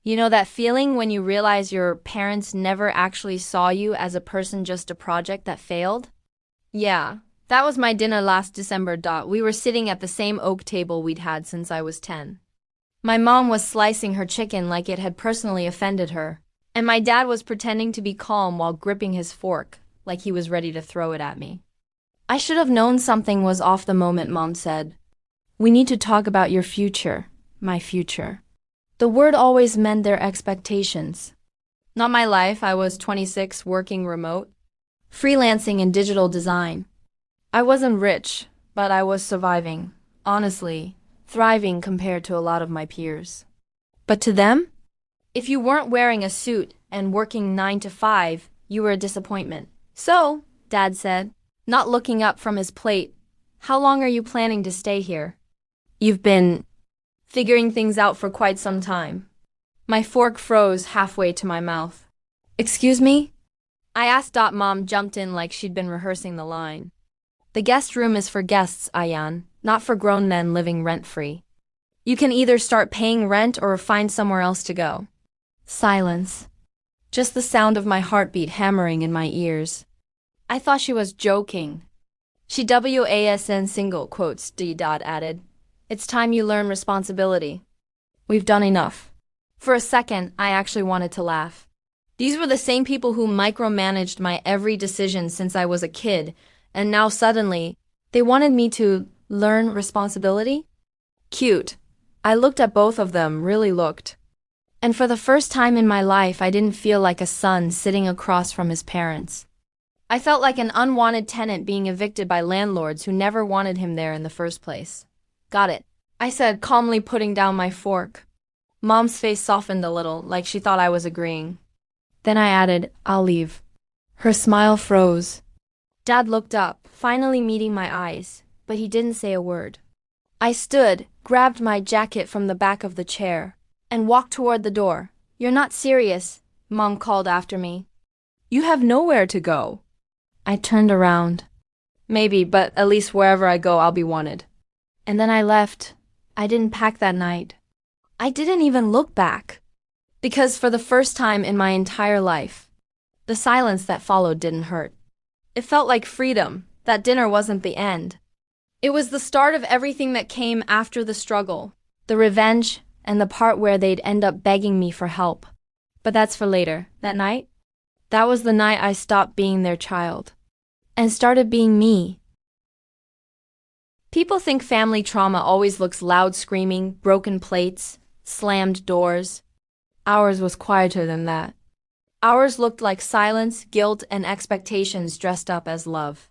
You know that feeling when you realize your parents never actually saw you as a person, just a project that failed? Yeah, that was my dinner last December. We were sitting at the same oak table we'd had since I was 10. My mom was slicing her chicken like it had personally offended her, and my dad was pretending to be calm while gripping his fork, like he was ready to throw it at me. I should have known something was off the moment, Mom said. We need to talk about your future, my future. The word always meant their expectations. Not my life. I was 26, working remote, freelancing in digital design. I wasn't rich, but I was surviving, honestly, thriving compared to a lot of my peers. But to them, if you weren't wearing a suit and working 9 to 5, you were a disappointment. So, Dad said, not looking up from his plate, how long are you planning to stay here? You've been figuring things out for quite some time. My fork froze halfway to my mouth. Excuse me? I asked. Mom jumped in like she'd been rehearsing the line. The guest room is for guests, Ayan, not for grown men living rent-free. You can either start paying rent or find somewhere else to go. Silence. Just the sound of my heartbeat hammering in my ears. I thought she was joking. She wasn single quotes added. It's time you learn responsibility. We've done enough. For a second, I actually wanted to laugh. These were the same people who micromanaged my every decision since I was a kid, and now suddenly, they wanted me to learn responsibility? Cute. I looked at both of them, really looked. And for the first time in my life, I didn't feel like a son sitting across from his parents. I felt like an unwanted tenant being evicted by landlords who never wanted him there in the first place. Got it, I said, calmly putting down my fork. Mom's face softened a little, like she thought I was agreeing. Then I added, I'll leave. Her smile froze. Dad looked up, finally meeting my eyes, but he didn't say a word. I stood, grabbed my jacket from the back of the chair, and walked toward the door. You're not serious, Mom called after me. You have nowhere to go. I turned around. Maybe, but at least wherever I go, I'll be wanted. And then I left. I didn't pack that night. I didn't even look back. Because for the first time in my entire life, the silence that followed didn't hurt. It felt like freedom. That dinner wasn't the end. It was the start of everything that came after the struggle, the revenge, and the part where they'd end up begging me for help. But that's for later. That night? That was the night I stopped being their child and started being me. People think family trauma always looks loud screaming, broken plates, slammed doors. Ours was quieter than that. Ours looked like silence, guilt, and expectations dressed up as love.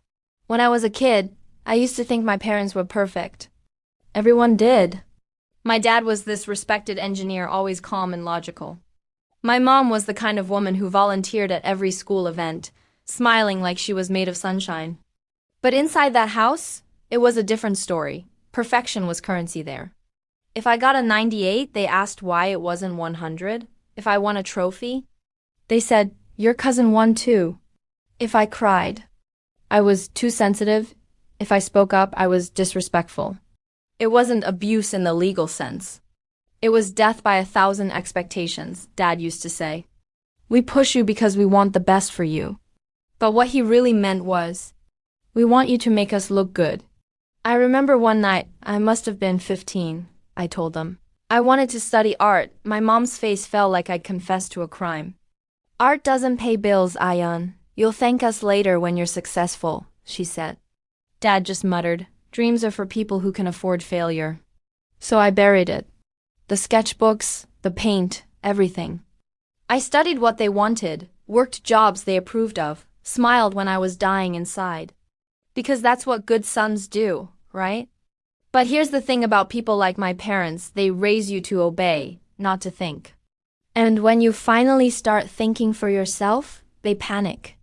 When I was a kid, I used to think my parents were perfect. Everyone did. My dad was this respected engineer, always calm and logical. My mom was the kind of woman who volunteered at every school event, smiling like she was made of sunshine. But inside that house, it was a different story. Perfection was currency there. If I got a 98, they asked why it wasn't 100. If I won a trophy, they said, your cousin won too. If I cried, I was too sensitive. If I spoke up, I was disrespectful. It wasn't abuse in the legal sense. It was death by 1,000 expectations, Dad used to say. We push you because we want the best for you. But what he really meant was, we want you to make us look good. I remember one night, I must have been 15, I told them. I wanted to study art. My mom's face fell like I'd confessed to a crime. Art doesn't pay bills, Ayan. You'll thank us later when you're successful, she said. Dad just muttered, dreams are for people who can afford failure. So I buried it. The sketchbooks, the paint, everything. I studied what they wanted, worked jobs they approved of, smiled when I was dying inside. Because that's what good sons do, right? But here's the thing about people like my parents, they raise you to obey, not to think. And when you finally start thinking for yourself, they panic.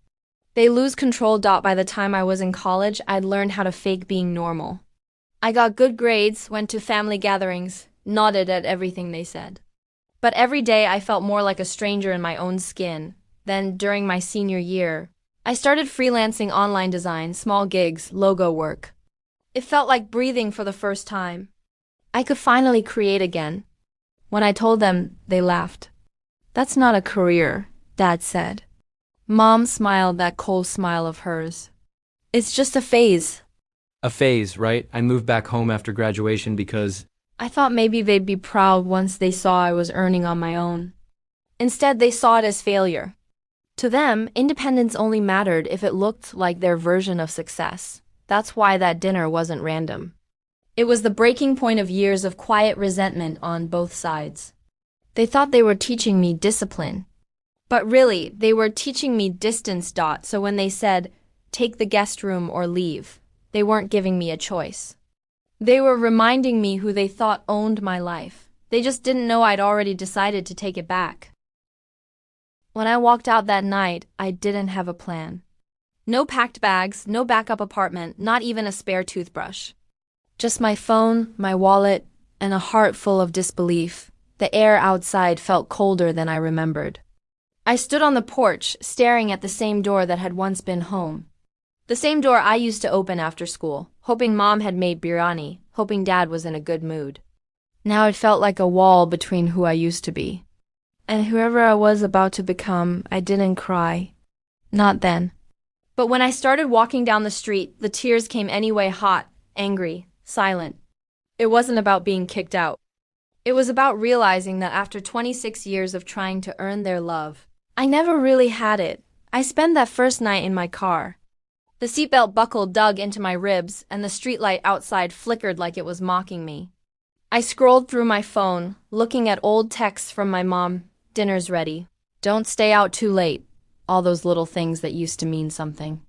They lose control. By the time I was in college, I'd learned how to fake being normal. I got good grades, went to family gatherings, nodded at everything they said. But every day I felt more like a stranger in my own skin. Then, during my senior year, I started freelancing online design, small gigs, logo work. It felt like breathing for the first time. I could finally create again. When I told them, they laughed. That's not a career, Dad said. Mom smiled that cold smile of hers. It's just a phase. A phase, right? I moved back home after graduation because I thought maybe they'd be proud once they saw I was earning on my own. Instead, they saw it as failure. To them, independence only mattered if it looked like their version of success. That's why that dinner wasn't random. It was the breaking point of years of quiet resentment on both sides. They thought they were teaching me discipline. But really, they were teaching me distance. So when they said, take the guest room or leave, they weren't giving me a choice. They were reminding me who they thought owned my life. They just didn't know I'd already decided to take it back. When I walked out that night, I didn't have a plan. No packed bags, no backup apartment, not even a spare toothbrush. Just my phone, my wallet, and a heart full of disbelief. The air outside felt colder than I remembered. I stood on the porch, staring at the same door that had once been home. The same door I used to open after school, hoping Mom had made biryani, hoping Dad was in a good mood. Now it felt like a wall between who I used to be and whoever I was about to become. I didn't cry. Not then. But when I started walking down the street, the tears came anyway, hot, angry, silent. It wasn't about being kicked out. It was about realizing that after 26 years of trying to earn their love, I never really had it. I spent that first night in my car. The seatbelt buckle dug into my ribs, and the streetlight outside flickered like it was mocking me. I scrolled through my phone, looking at old texts from my mom. Dinner's ready. Don't stay out too late. All those little things that used to mean something.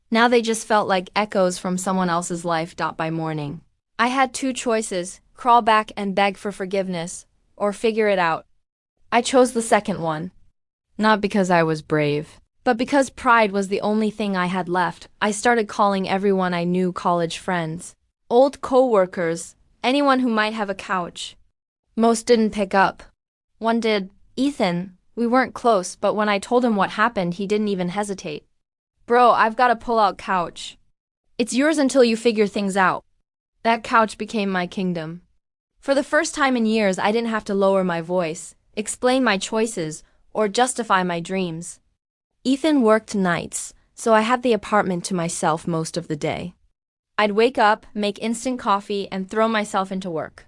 Now they just felt like echoes from someone else's life. By morning, I had two choices: crawl back and beg for forgiveness, or figure it out. I chose the second one. Not because I was brave, but because pride was the only thing I had left. I started calling everyone I knew: college friends, old co-workers, anyone who might have a couch. Most didn't pick up. One did. Ethan. We weren't close, but when I told him what happened, he didn't even hesitate. Bro, I've got a pull-out couch. It's yours until you figure things out. That couch became my kingdom. For the first time in years, I didn't have to lower my voice, explain my choices, or justify my dreams. Ethan worked nights, so I had the apartment to myself most of the day. I'd wake up, make instant coffee, and throw myself into work.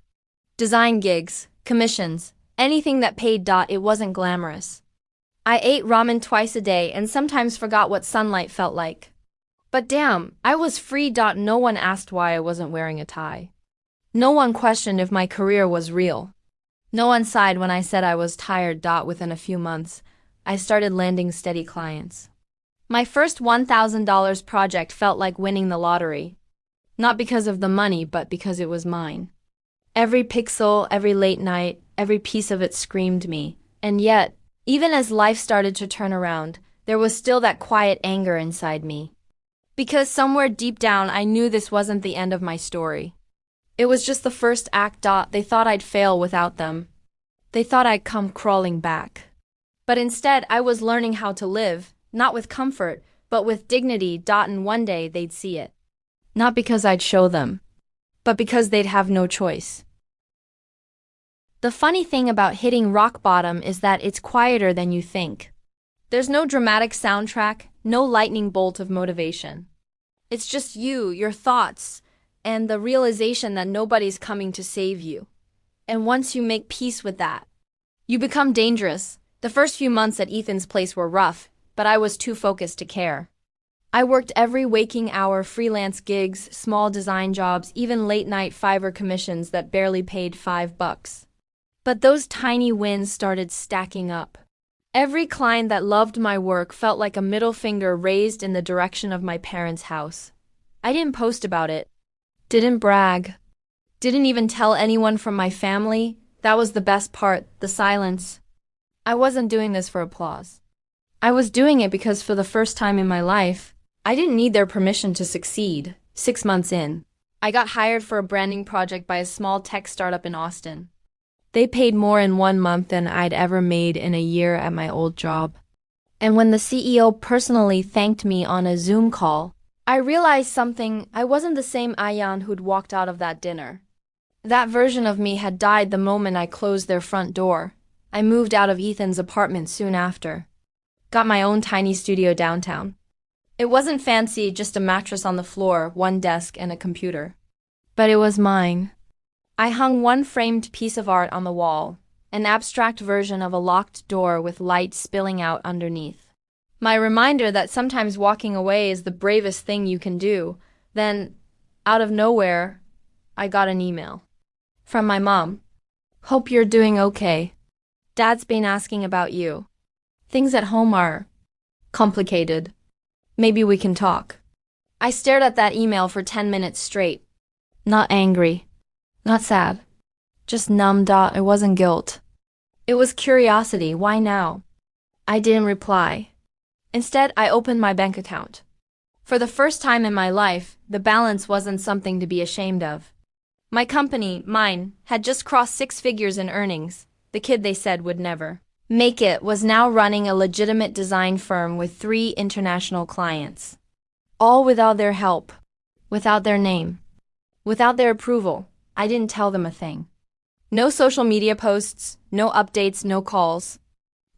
Design gigs, commissions, anything that paid. It wasn't glamorous. I ate ramen twice a day and sometimes forgot what sunlight felt like. But damn, I was free. No one asked why I wasn't wearing a tie. No one questioned if my career was real. No one sighed when I said I was tired. Within a few months, I started landing steady clients. My first $1,000 project felt like winning the lottery. Not because of the money, but because it was mine. Every pixel, every late night, every piece of it screamed me. And yet, even as life started to turn around, there was still that quiet anger inside me. Because somewhere deep down, I knew this wasn't the end of my story. It was just the first act. They thought I'd fail without them. They thought I'd come crawling back. But instead, I was learning how to live, not with comfort, but with dignity. And one day they'd see it. Not because I'd show them, but because they'd have no choice. The funny thing about hitting rock bottom is that it's quieter than you think. There's no dramatic soundtrack, no lightning bolt of motivation. It's just you, your thoughts, and the realization that nobody's coming to save you. And once you make peace with that, you become dangerous. The first few months at Ethan's place were rough, but I was too focused to care. I worked every waking hour: freelance gigs, small design jobs, even late-night Fiverr commissions that barely paid $5. But those tiny wins started stacking up. Every client that loved my work felt like a middle finger raised in the direction of my parents' house. I didn't post about it. Didn't brag. Didn't even tell anyone from my family. That was the best part, the silence. I wasn't doing this for applause. I was doing it because for the first time in my life, I didn't need their permission to succeed. 6 months in, I got hired for a branding project by a small tech startup in Austin. They paid more in 1 month than I'd ever made in a year at my old job. And when the CEO personally thanked me on a Zoom call, I realized something. I wasn't the same Ayan who'd walked out of that dinner. That version of me had died the moment I closed their front door. I moved out of Ethan's apartment soon after. Got my own tiny studio downtown. It wasn't fancy, just a mattress on the floor, one desk, and a computer. But it was mine. I hung one framed piece of art on the wall, an abstract version of a locked door with light spilling out underneath. My reminder that sometimes walking away is the bravest thing you can do. Then, out of nowhere, I got an email. From my mom. Hope you're doing okay. Dad's been asking about you. Things at home are complicated. Maybe we can talk. I stared at that email for 10 minutes straight. Not angry. Not sad. Just numb. It wasn't guilt. It was curiosity. Why now? I didn't reply. Instead, I opened my bank account. For the first time in my life, the balance wasn't something to be ashamed of. My company, mine, had just crossed 6 figures in earnings. The kid they said would never make it was now running a legitimate design firm with 3 international clients. All without their help, without their name, without their approval. I didn't tell them a thing. No social media posts, no updates, no calls.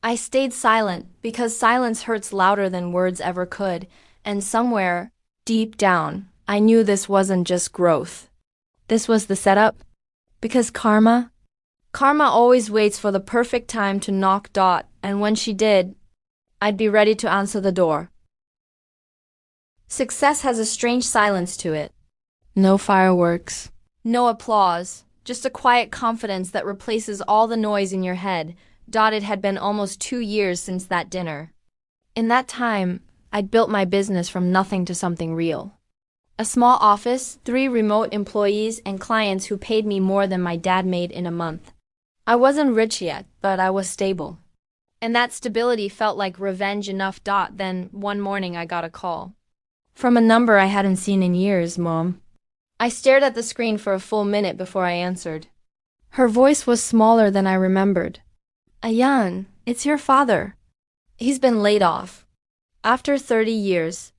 I stayed silent because silence hurts louder than words ever could, and somewhere, deep down, I knew this wasn't just growth. This was the setup. Because karma always waits for the perfect time to knock. And when she did, I'd be ready to answer the door. Success has a strange silence to it. No fireworks. No applause. Just a quiet confidence that replaces all the noise in your head. It had been almost 2 years since that dinner. In that time, I'd built my business from nothing to something real. A small office, 3 remote employees, and clients who paid me more than my dad made in a month. I wasn't rich yet, but I was stable. And that stability felt like revenge enough. Then, one morning I got a call. From a number I hadn't seen in years, Mom. I stared at the screen for a full minute before I answered. Her voice was smaller than I remembered. Ayan, it's your father. He's been laid off. After 30 years.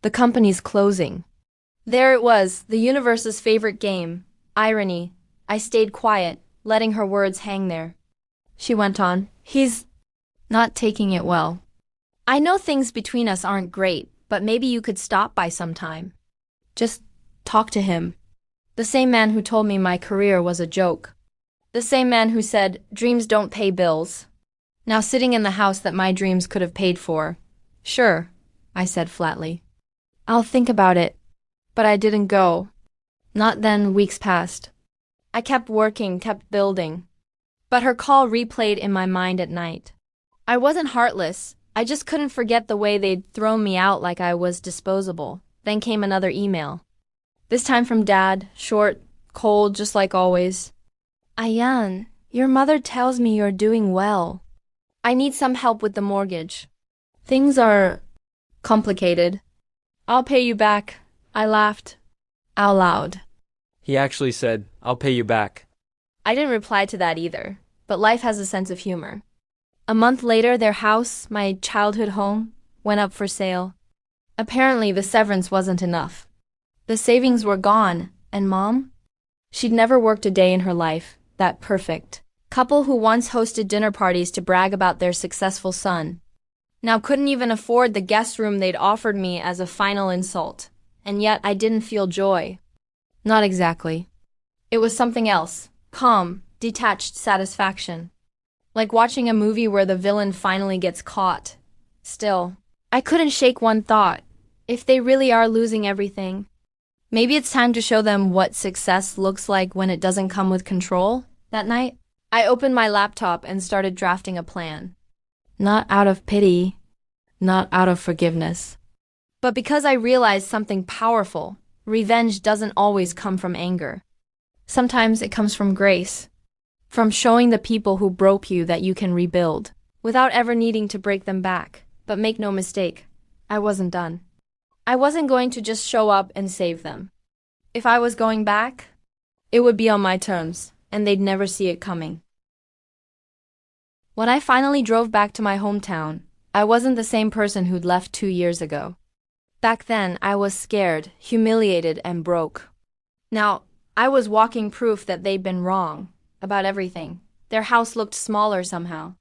The company's closing. There it was, the universe's favorite game. Irony. I stayed quiet, letting her words hang there. She went on. He's not taking it well. I know things between us aren't great, but maybe you could stop by sometime. Just talk to him. The same man who told me my career was a joke. The same man who said, dreams don't pay bills. Now sitting in the house that my dreams could have paid for. Sure, I said flatly. I'll think about it. But I didn't go. Not then. Weeks passed. I kept working, kept building. But her call replayed in my mind at night. I wasn't heartless. I just couldn't forget the way they'd thrown me out like I was disposable. Then came another email. This time from Dad, short, cold, just like always. Ayan, your mother tells me you're doing well. I need some help with the mortgage. Things are complicated. I'll pay you back. I laughed. Out loud. He actually said, I'll pay you back. I didn't reply to that either, but life has a sense of humor. A month later, their house, my childhood home, went up for sale. Apparently, the severance wasn't enough. The savings were gone, and Mom? She'd never worked a day in her life, that perfect couple who once hosted dinner parties to brag about their successful son. Now couldn't even afford the guest room they'd offered me as a final insult. And yet I didn't feel joy. Not exactly. It was something else. Calm, detached satisfaction. Like watching a movie where the villain finally gets caught. Still, I couldn't shake one thought. If they really are losing everything, maybe it's time to show them what success looks like when it doesn't come with control. That night, I opened my laptop and started drafting a plan. Not out of pity, not out of forgiveness. But because I realized something powerful, revenge doesn't always come from anger. Sometimes it comes from grace. From showing the people who broke you that you can rebuild, without ever needing to break them back. But make no mistake, I wasn't done. I wasn't going to just show up and save them. If I was going back, it would be on my terms, and they'd never see it coming. When I finally drove back to my hometown, I wasn't the same person who'd left 2 years ago. Back then, I was scared, humiliated, and broke. Now, I was walking proof that they'd been wrong about everything. Their house looked smaller somehow.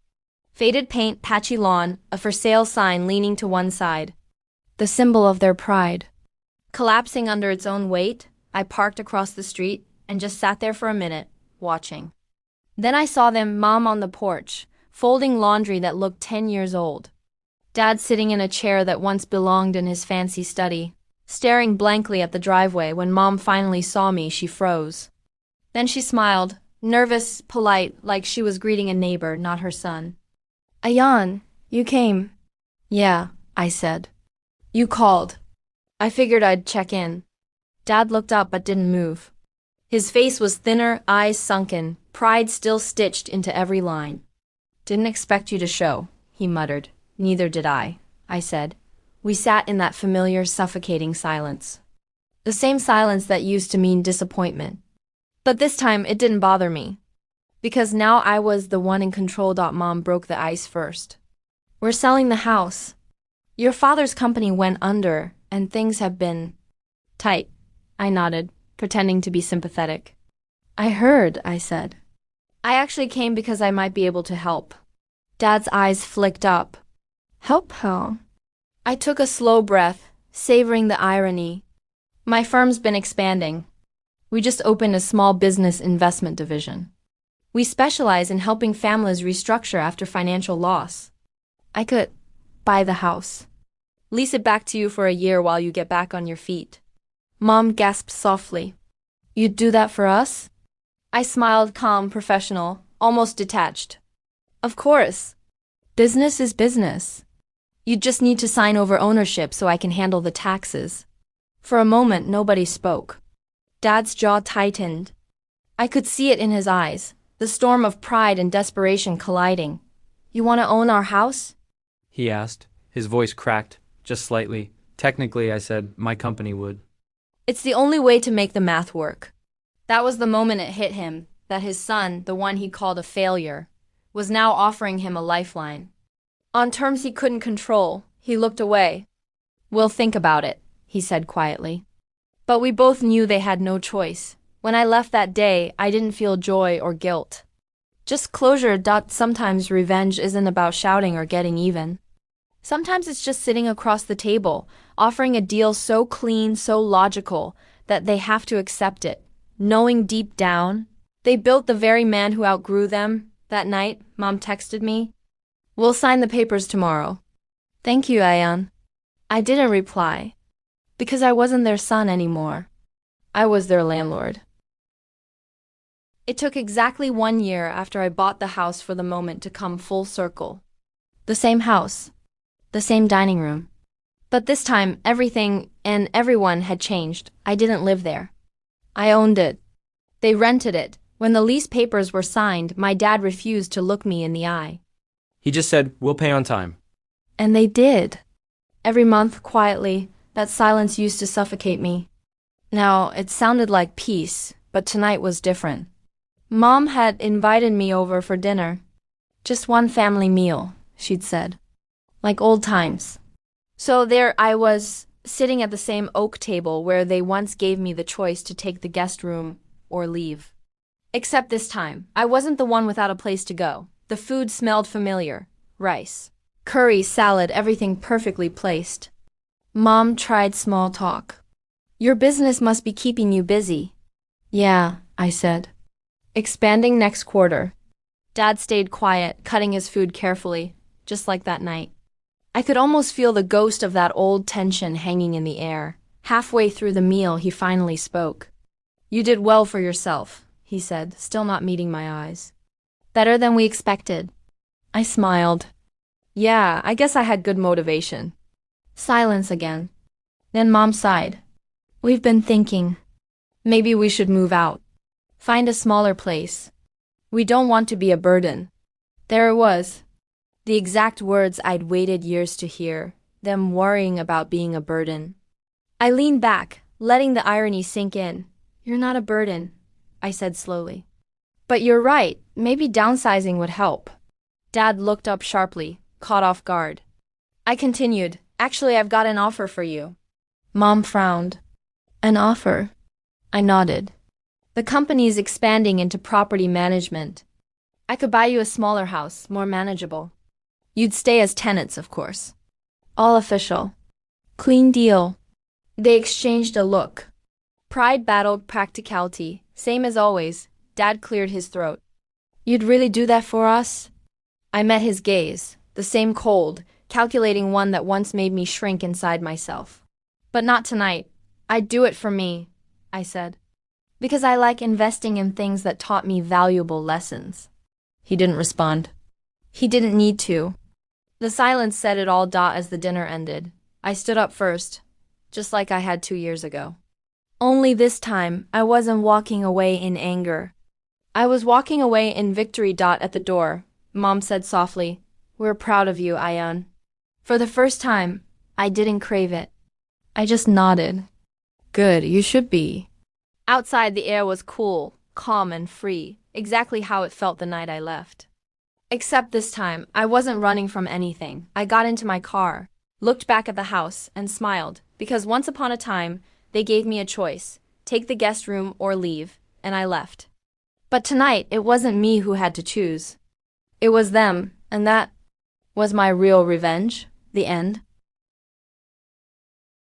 Faded paint, patchy lawn, a for sale sign leaning to one side. The symbol of their pride. Collapsing under its own weight, I parked across the street and just sat there for a minute, watching. Then I saw them, Mom on the porch, folding laundry that looked 10 years old. Dad sitting in a chair that once belonged in his fancy study. Staring blankly at the driveway. When Mom finally saw me, she froze. Then she smiled, nervous, polite, like she was greeting a neighbor, not her son. Ayan, you came. Yeah, I said. You called. I figured I'd check in. Dad looked up but didn't move. His face was thinner, eyes sunken, pride still stitched into every line. Didn't expect you to show, he muttered. Neither did I said. We sat in that familiar, suffocating silence. The same silence that used to mean disappointment. But this time it didn't bother me. Because now I was the one in control. Mom broke the ice first. We're selling the house. Your father's company went under, and things have been tight. I nodded, pretending to be sympathetic. I heard, I said. I actually came because I might be able to help. Dad's eyes flicked up. Help how? I took a slow breath, savoring the irony. My firm's been expanding. We just opened a small business investment division. We specialize in helping families restructure after financial loss. I could buy the house. Lease it back to you for a year while you get back on your feet. Mom gasped softly. You'd do that for us? I smiled, calm, professional, almost detached. Of course. Business is business. You just need to sign over ownership so I can handle the taxes. For a moment, nobody spoke. Dad's jaw tightened. I could see it in his eyes, the storm of pride and desperation colliding. You want to own our house? He asked. His voice cracked, just slightly. Technically, I said, my company would. It's the only way to make the math work. That was the moment it hit him, that his son, the one he called a failure, was now offering him a lifeline. On terms he couldn't control, he looked away. We'll think about it, he said quietly. But we both knew they had no choice. When I left that day, I didn't feel joy or guilt. Just closure. Sometimes revenge isn't about shouting or getting even. Sometimes it's just sitting across the table, offering a deal so clean, so logical, that they have to accept it, knowing deep down they built the very man who outgrew them. That night, Mom texted me, "We'll sign the papers tomorrow." Thank you, Ayan. I didn't reply, because I wasn't their son anymore. I was their landlord. It took exactly 1 year after I bought the house for the moment to come full circle. The same house, the same dining room. But this time, everything and everyone had changed. I didn't live there. I owned it. They rented it. When the lease papers were signed, my dad refused to look me in the eye. He just said, we'll pay on time. And they did. Every month, quietly, that silence used to suffocate me. Now, it sounded like peace, but tonight was different. Mom had invited me over for dinner. Just one family meal, she'd said. Like old times. So there I was, sitting at the same oak table where they once gave me the choice to take the guest room or leave. Except this time, I wasn't the one without a place to go. The food smelled familiar. Rice, curry, salad, everything perfectly placed. Mom tried small talk. Your business must be keeping you busy. Yeah, I said. Expanding next quarter. Dad stayed quiet, cutting his food carefully, just like that night. I could almost feel the ghost of that old tension hanging in the air. Halfway through the meal, he finally spoke. You did well for yourself, he said, still not meeting my eyes. Better than we expected. I smiled. Yeah, I guess I had good motivation. Silence again. Then Mom sighed. We've been thinking. Maybe we should move out. Find a smaller place. We don't want to be a burden. There it was. The exact words I'd waited years to hear, them worrying about being a burden. I leaned back, letting the irony sink in. You're not a burden, I said slowly. But you're right, maybe downsizing would help. Dad looked up sharply, caught off guard. I continued, actually I've got an offer for you. Mom frowned. An offer? I nodded. The company's expanding into property management. I could buy you a smaller house, more manageable. You'd stay as tenants, of course. All official. Clean deal. They exchanged a look. Pride battled practicality. Same as always. Dad cleared his throat. You'd really do that for us? I met his gaze, the same cold, calculating one that once made me shrink inside myself. But not tonight. I'd do it for me, I said. Because I like investing in things that taught me valuable lessons. He didn't respond. He didn't need to. The silence said it all. As the dinner ended, I stood up first, just like I had 2 years ago. Only this time, I wasn't walking away in anger. I was walking away in victory. At the door, Mom said softly, "We're proud of you, Ayan." For the first time, I didn't crave it. I just nodded. Good, you should be. Outside, the air was cool, calm, and free, exactly how it felt the night I left. Except this time, I wasn't running from anything. I got into my car, looked back at the house, and smiled, because once upon a time, they gave me a choice: take the guest room or leave, and I left. But tonight, it wasn't me who had to choose. It was them, and that was my real revenge. The end.